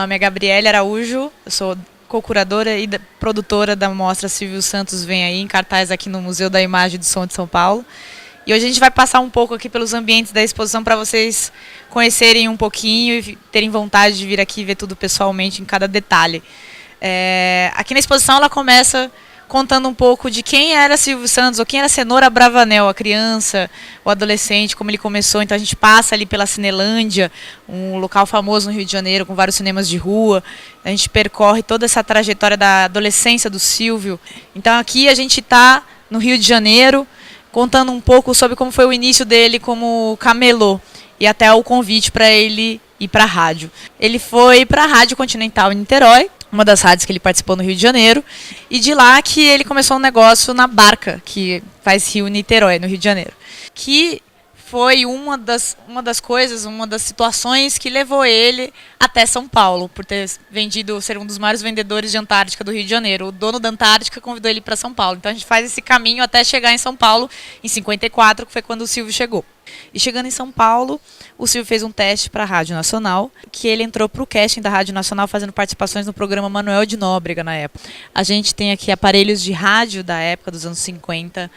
nome é Gabriele Araújo, eu sou co-curadora e produtora da mostra Silvio Santos Vem Aí, em cartaz aqui no Museu da Imagem do Som de São Paulo. E hoje a gente vai passar um pouco aqui pelos ambientes da exposição para vocês conhecerem um pouquinho e terem vontade de vir aqui ver tudo pessoalmente em cada detalhe. Aqui na exposição ela começa contando um pouco de quem era Silvio Santos, ou quem era Cenoura Bravanel, a criança, o adolescente, como ele começou. Então a gente passa ali pela Cinelândia, um local famoso no Rio de Janeiro, com vários cinemas de rua. A gente percorre toda essa trajetória da adolescência do Silvio. Então aqui a gente está no Rio de Janeiro, contando um pouco sobre como foi o início dele como camelô, e até o convite para ele ir para a rádio. Ele foi para a Rádio Continental em Niterói, uma das rádios que ele participou no Rio de Janeiro, e de lá que ele começou um negócio na Barca, que faz Rio-Niterói, no Rio de Janeiro, que foi uma das situações que levou ele até São Paulo, por ter ser um dos maiores vendedores de Antártica do Rio de Janeiro. O dono da Antártica convidou ele para São Paulo. Então a gente faz esse caminho até chegar em São Paulo, em 54, que foi quando o Silvio chegou. E chegando em São Paulo, o Silvio fez um teste para a Rádio Nacional, que ele entrou para o casting da Rádio Nacional fazendo participações no programa Manuel de Nóbrega na época. A gente tem aqui aparelhos de rádio da época dos anos 50,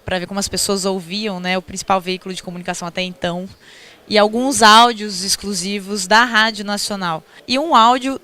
para ver como as pessoas ouviam, né, o principal veículo de comunicação até então, e alguns áudios exclusivos da Rádio Nacional. E um áudio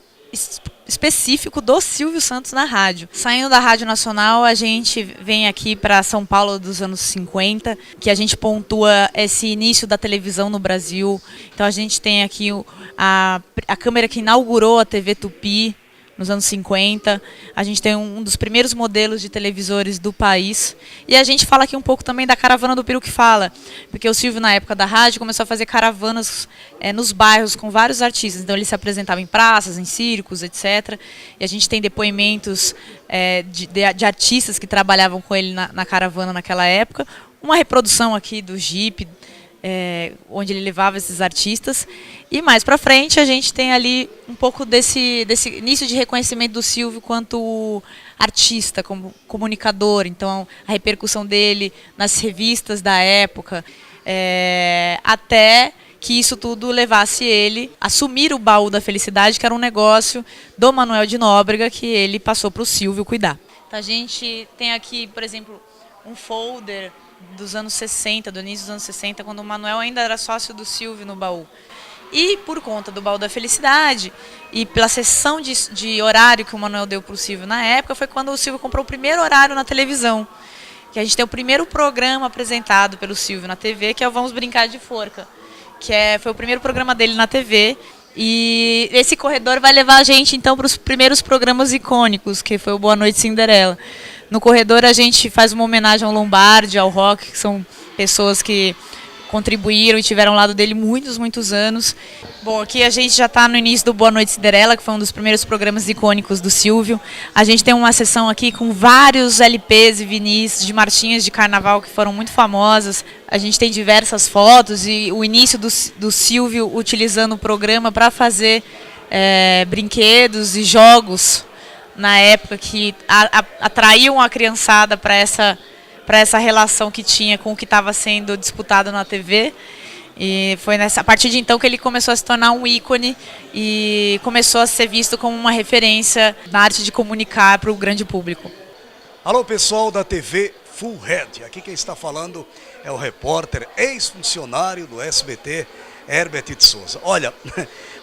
específico do Silvio Santos na rádio. Saindo da Rádio Nacional, a gente vem aqui para São Paulo dos anos 50, que a gente pontua esse início da televisão no Brasil. Então a gente tem aqui a câmera que inaugurou a TV Tupi nos anos 50. A gente tem um dos primeiros modelos de televisores do país. E a gente fala aqui um pouco também da caravana do Peru que Fala, porque o Silvio, na época da rádio, começou a fazer caravanas nos bairros com vários artistas. Então ele se apresentava em praças, em circos, etc. E a gente tem depoimentos de artistas que trabalhavam com ele na caravana naquela época. Uma reprodução aqui do Jeep, onde ele levava esses artistas. E mais para frente a gente tem ali um pouco desse início de reconhecimento do Silvio quanto artista, como comunicador. Então a repercussão dele nas revistas da época, até que isso tudo levasse ele a assumir o Baú da Felicidade, que era um negócio do Manuel de Nóbrega, que ele passou para o Silvio cuidar. Então a gente tem aqui, por exemplo, um folder dos anos 60, do início dos anos 60, quando o Manuel ainda era sócio do Silvio no Baú. E por conta do Baú da Felicidade e pela sessão de horário que o Manuel deu para o Silvio na época, foi quando o Silvio comprou o primeiro horário na televisão. Que a gente tem o primeiro programa apresentado pelo Silvio na TV, que é o Vamos Brincar de Forca, que foi o primeiro programa dele na TV. E esse corredor vai levar a gente então para os primeiros programas icônicos, que foi o Boa Noite Cinderela. No corredor a gente faz uma homenagem ao Lombardi, ao Rock, que são pessoas que contribuíram e tiveram ao lado dele muitos anos. Bom, aqui a gente já está no início do Boa Noite Cinderela, que foi um dos primeiros programas icônicos do Silvio. A gente tem uma sessão aqui com vários LPs e vinis de marchinhas de carnaval que foram muito famosas. A gente tem diversas fotos e o início do Silvio utilizando o programa para fazer brinquedos e jogos na época que atraíam a criançada para essa relação que tinha com o que estava sendo disputado na TV. E foi a partir de então que ele começou a se tornar um ícone e começou a ser visto como uma referência na arte de comunicar para o grande público. Alô pessoal da TV Full Head, aqui quem está falando é o repórter, ex-funcionário do SBT, Herbert de Souza. Olha,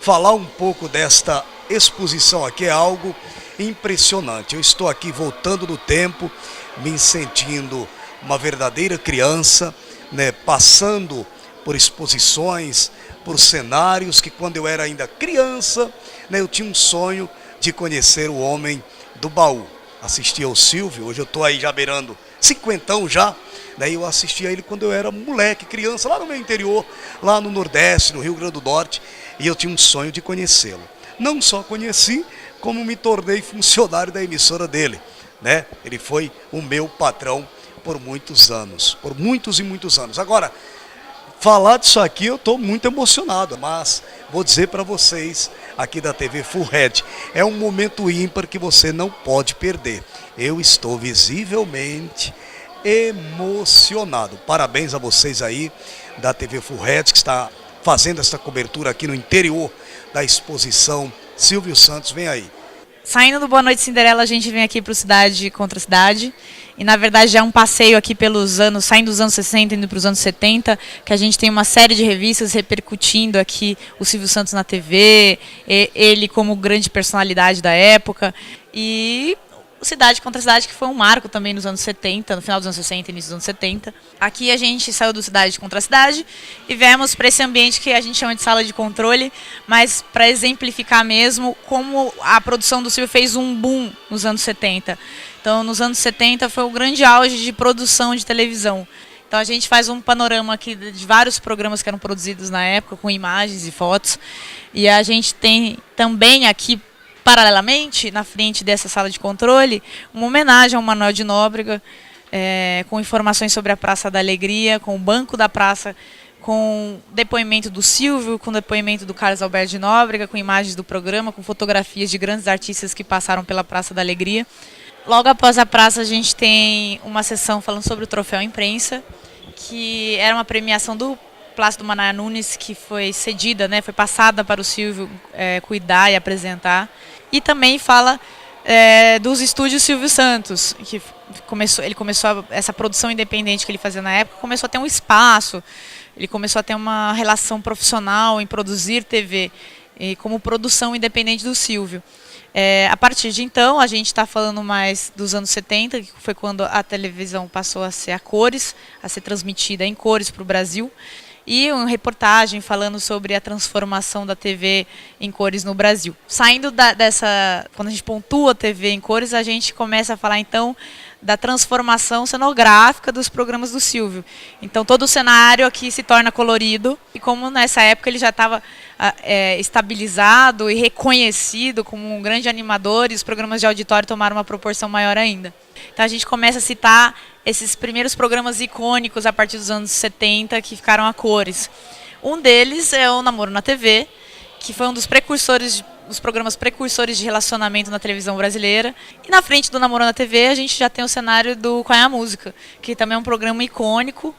falar um pouco desta exposição aqui é algo impressionante. Eu estou aqui voltando no tempo, me sentindo uma verdadeira criança, né, passando por exposições, por cenários que quando eu era ainda criança, né, eu tinha um sonho de conhecer o homem do baú. Assisti ao Silvio, hoje eu estou aí já beirando 50 já, né, eu assisti a ele quando eu era moleque, criança, lá no meu interior, lá no Nordeste, no Rio Grande do Norte, e eu tinha um sonho de conhecê-lo. Não só conheci, como me tornei funcionário da emissora dele, né? Ele foi o meu patrão por muitos anos, por muitos e muitos anos. Agora, falar disso aqui eu estou muito emocionado, mas vou dizer para vocês aqui da TV Full Head, é um momento ímpar que você não pode perder. Eu estou visivelmente emocionado. Parabéns a vocês aí da TV Full Head que está fazendo essa cobertura aqui no interior da exposição Silvio Santos vem aí. Saindo do Boa Noite Cinderela, a gente vem aqui para o Cidade Contra Cidade. E, na verdade, já é um passeio aqui pelos anos, saindo dos anos 60 e indo para os anos 70, que a gente tem uma série de revistas repercutindo aqui o Silvio Santos na TV, ele como grande personalidade da época. E Cidade Contra Cidade, que foi um marco também nos anos 70, no final dos anos 60 e início dos anos 70. Aqui a gente saiu do Cidade Contra Cidade e viemos para esse ambiente que a gente chama de sala de controle, mas para exemplificar mesmo como a produção do Silvio fez um boom nos anos 70. Então, nos anos 70 foi o grande auge de produção de televisão. Então, a gente faz um panorama aqui de vários programas que eram produzidos na época, com imagens e fotos. E a gente tem também aqui, paralelamente, na frente dessa sala de controle, uma homenagem ao Manuel de Nóbrega, com informações sobre a Praça da Alegria, com o Banco da Praça, com depoimento do Silvio, com depoimento do Carlos Alberto de Nóbrega, com imagens do programa, com fotografias de grandes artistas que passaram pela Praça da Alegria. Logo após a praça, a gente tem uma sessão falando sobre o Troféu Imprensa, que era uma premiação do Plácido Manaia Nunes, que foi cedida, né, foi passada para o Silvio cuidar e apresentar. E também fala dos estúdios Silvio Santos, que ele começou essa produção independente que ele fazia na época, começou a ter um espaço, ele começou a ter uma relação profissional em produzir TV, como produção independente do Silvio. A partir de então, a gente está falando mais dos anos 70, que foi quando a televisão passou a ser a cores, a ser transmitida em cores para o Brasil, e uma reportagem falando sobre a transformação da TV em cores no Brasil. Saindo quando a gente pontua a TV em cores, a gente começa a falar então da transformação cenográfica dos programas do Silvio. Então todo o cenário aqui se torna colorido, e como nessa época ele já estava estabilizado e reconhecido como um grande animador, e os programas de auditório tomaram uma proporção maior ainda. Então a gente começa a citar esses primeiros programas icônicos a partir dos anos 70 que ficaram a cores. Um deles é o Namoro na TV, que foi um dos programas precursores de relacionamento na televisão brasileira. E na frente do Namoro na TV a gente já tem o cenário do Qual é a Música, que também é um programa icônico,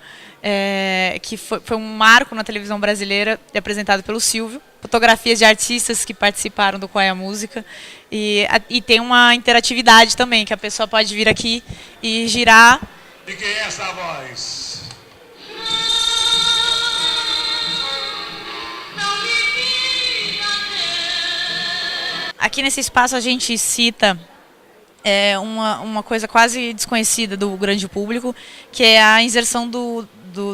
que foi um marco na televisão brasileira, apresentado pelo Silvio. Fotografias de artistas que participaram do Qual é a Música. E tem uma interatividade também, que a pessoa pode vir aqui e girar. E quem é essa voz? Aqui nesse espaço a gente cita uma coisa quase desconhecida do grande público, que é a inserção do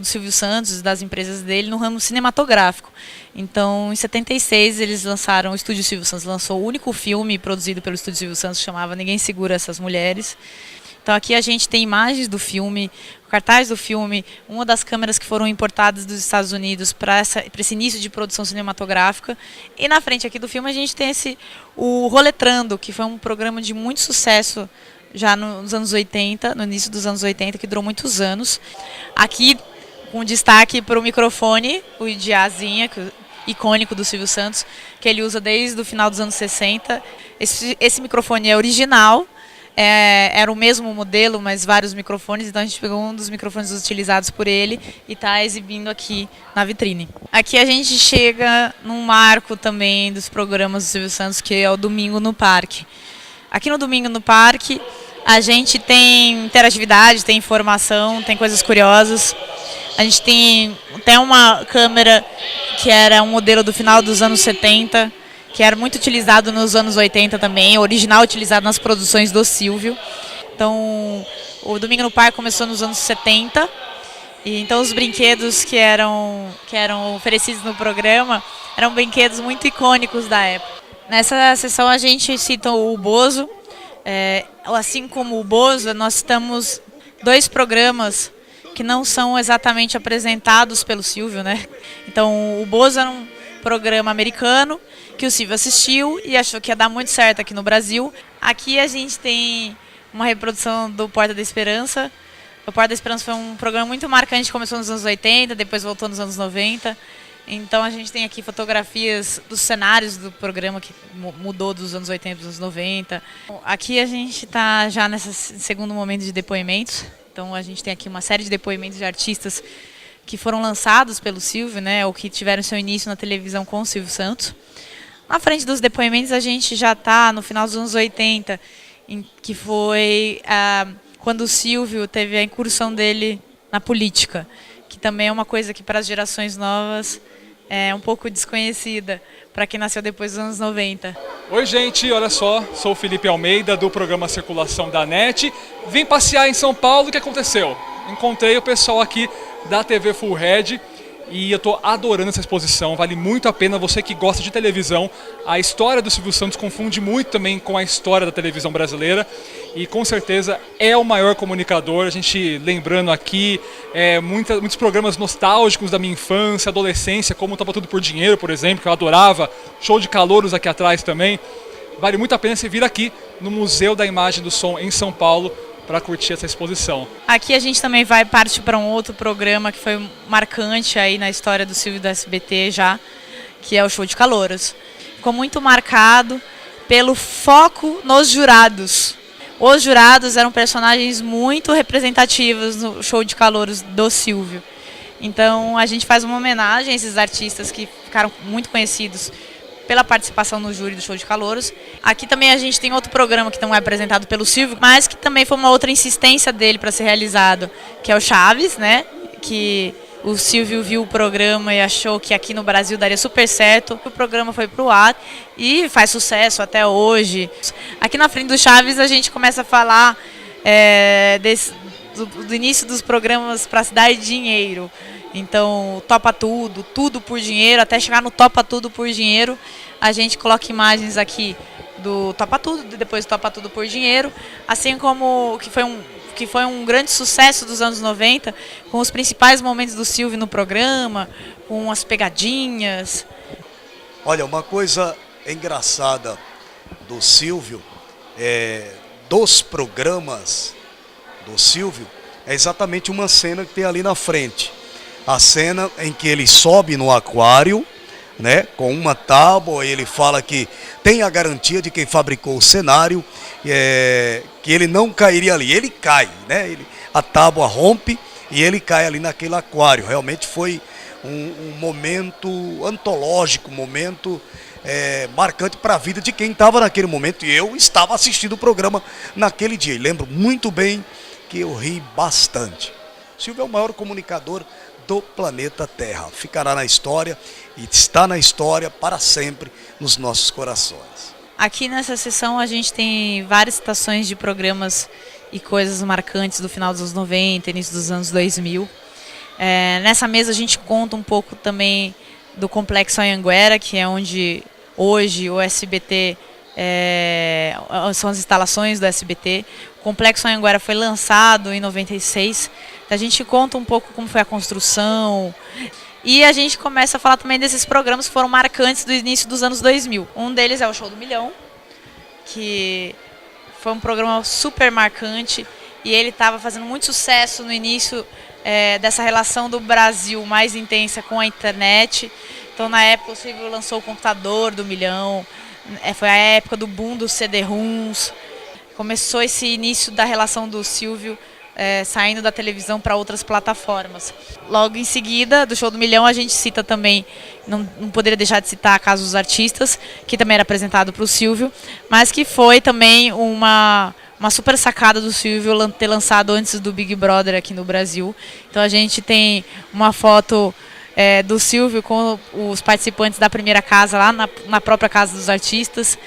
Silvio Santos, das empresas dele, no ramo cinematográfico. Então, em 76, eles lançaram, o Estúdio Silvio Santos lançou o único filme produzido pelo Estúdio Silvio Santos, que chamava Ninguém Segura Essas Mulheres. Então aqui a gente tem imagens do filme, o cartaz do filme, uma das câmeras que foram importadas dos Estados Unidos para esse início de produção cinematográfica. E na frente aqui do filme a gente tem o Roletrando, que foi um programa de muito sucesso já nos anos 80, no início dos anos 80, que durou muitos anos. Aqui, com destaque para o microfone, o Diazinha, icônico do Silvio Santos, que ele usa desde o final dos anos 60. Esse microfone é original. Era o mesmo modelo, mas vários microfones, então a gente pegou um dos microfones utilizados por ele e está exibindo aqui na vitrine. Aqui a gente chega num marco também dos programas do Silvio Santos, que é o Domingo no Parque. Aqui no Domingo no Parque a gente tem interatividade, tem informação, tem coisas curiosas. A gente tem uma câmera que era um modelo do final dos anos 70, que era muito utilizado nos anos 80 também, original utilizado nas produções do Silvio. Então, o Domingo no Parque começou nos anos 70, e então os brinquedos que eram oferecidos no programa eram brinquedos muito icônicos da época. Nessa sessão a gente cita o Bozo, assim como o Bozo, nós citamos dois programas que não são exatamente apresentados pelo Silvio, né? Então, o Bozo era um programa americano que o Silvio assistiu e achou que ia dar muito certo aqui no Brasil. Aqui a gente tem uma reprodução do Porta da Esperança. O Porta da Esperança foi um programa muito marcante, começou nos anos 80, depois voltou nos anos 90. Então a gente tem aqui fotografias dos cenários do programa, que mudou dos anos 80 para os anos 90. Aqui a gente está já nesse segundo momento de depoimentos. Então a gente tem aqui uma série de depoimentos de artistas que foram lançados pelo Silvio, né, ou que tiveram seu início na televisão com o Silvio Santos. Na frente dos depoimentos, a gente já está no final dos anos 80, que foi quando o Silvio teve a incursão dele na política, que também é uma coisa que para as gerações novas é um pouco desconhecida, para quem nasceu depois dos anos 90. Oi gente, olha só, sou o Felipe Almeida do programa Circulação da NET. Vim passear em São Paulo, o que aconteceu? Encontrei o pessoal aqui da TV Full Red e eu estou adorando essa exposição, vale muito a pena. Você que gosta de televisão, a história do Silvio Santos confunde muito também com a história da televisão brasileira e com certeza é o maior comunicador. A gente lembrando aqui muitos programas nostálgicos da minha infância, adolescência, como Topa Tudo por Dinheiro, por exemplo, que eu adorava, Show de Calouros aqui atrás também. Vale muito a pena você vir aqui no Museu da Imagem e do Som em São Paulo para curtir essa exposição. Aqui a gente também vai partir para um outro programa que foi marcante aí na história do Silvio do SBT já, que é o Show de Calouros. Ficou muito marcado pelo foco nos jurados. Os jurados eram personagens muito representativos no Show de Calouros do Silvio. Então a gente faz uma homenagem a esses artistas que ficaram muito conhecidos pela participação no júri do Show de Calouros. Aqui também a gente tem outro programa que não é apresentado pelo Silvio, mas que também foi uma outra insistência dele para ser realizado, que é o Chaves, né? Que o Silvio viu o programa e achou que aqui no Brasil daria super certo. O programa foi pro ar e faz sucesso até hoje. Aqui na frente do Chaves a gente começa a falar do início dos programas para se dar dinheiro. Então, Topa Tudo, Tudo por Dinheiro, até chegar no Topa Tudo por Dinheiro, a gente coloca imagens aqui do Topa Tudo, depois do Topa Tudo por Dinheiro, assim como que foi um grande sucesso dos anos 90, com os principais momentos do Silvio no programa, com as pegadinhas. Olha, uma coisa engraçada do Silvio, dos programas do Silvio, é exatamente uma cena que tem ali na frente. A cena em que ele sobe no aquário, né, com uma tábua, e ele fala que tem a garantia de quem fabricou o cenário, que ele não cairia ali. Ele cai, né? A tábua rompe e ele cai ali naquele aquário. Realmente foi um momento antológico, um momento marcante para a vida de quem estava naquele momento. E eu estava assistindo o programa naquele dia. E lembro muito bem que eu ri bastante. Silvio é o maior comunicador do planeta Terra. Ficará na história e está na história para sempre nos nossos corações. Aqui nessa sessão a gente tem várias citações de programas e coisas marcantes do final dos anos 90, início dos anos 2000. Nessa mesa a gente conta um pouco também do Complexo Anhanguera, que é onde hoje o SBT, são as instalações do SBT. O Complexo Anhanguera foi lançado em 96. A gente conta um pouco como foi a construção e a gente começa a falar também desses programas que foram marcantes do início dos anos 2000. Um deles é o Show do Milhão, que foi um programa super marcante e ele estava fazendo muito sucesso no início dessa relação do Brasil mais intensa com a internet. Então na época o Silvio lançou o computador do Milhão, foi a época do boom dos CD-ROMs. Começou esse início da relação do Silvio saindo da televisão para outras plataformas. Logo em seguida, do Show do Milhão, a gente cita também, não poderia deixar de citar a Casa dos Artistas, que também era apresentado para o Silvio, mas que foi também uma super sacada do Silvio ter lançado antes do Big Brother aqui no Brasil. Então a gente tem uma foto do Silvio com os participantes da primeira casa, lá na própria Casa dos Artistas.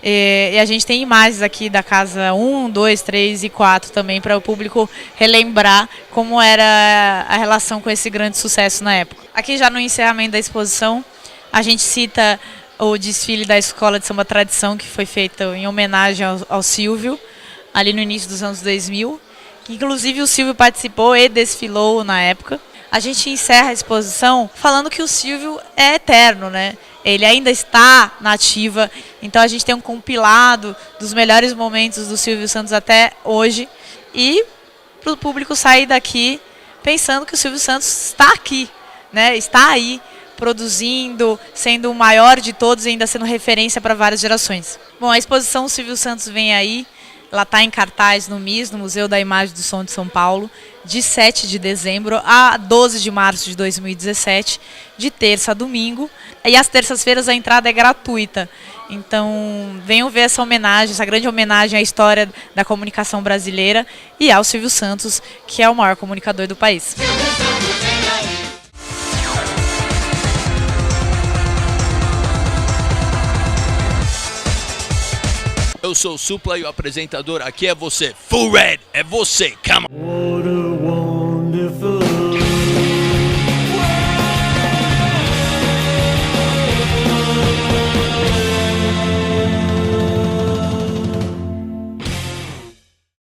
E a gente tem imagens aqui da casa 1, 2, 3 e 4 também para o público relembrar como era a relação com esse grande sucesso na época. Aqui já no encerramento da exposição, a gente cita o desfile da Escola de Samba Tradição, que foi feito em homenagem ao Silvio, ali no início dos anos 2000, que inclusive o Silvio participou e desfilou na época. A gente encerra a exposição falando que o Silvio é eterno, né? Ele ainda está na ativa, então a gente tem um compilado dos melhores momentos do Silvio Santos até hoje e para o público sair daqui pensando que o Silvio Santos está aqui, né? Está aí produzindo, sendo o maior de todos e ainda sendo referência para várias gerações. Bom, a exposição Silvio Santos vem aí, Ela está em cartaz no MIS, no Museu da Imagem do Som de São Paulo, de 7 de dezembro a 12 de março de 2017, de terça a domingo. E às terças-feiras a entrada é gratuita. Então venham ver essa homenagem, essa grande homenagem à história da comunicação brasileira e ao Silvio Santos, que é o maior comunicador do país. Eu sou o Supla e o apresentador aqui é você. Full Red, é você, come on!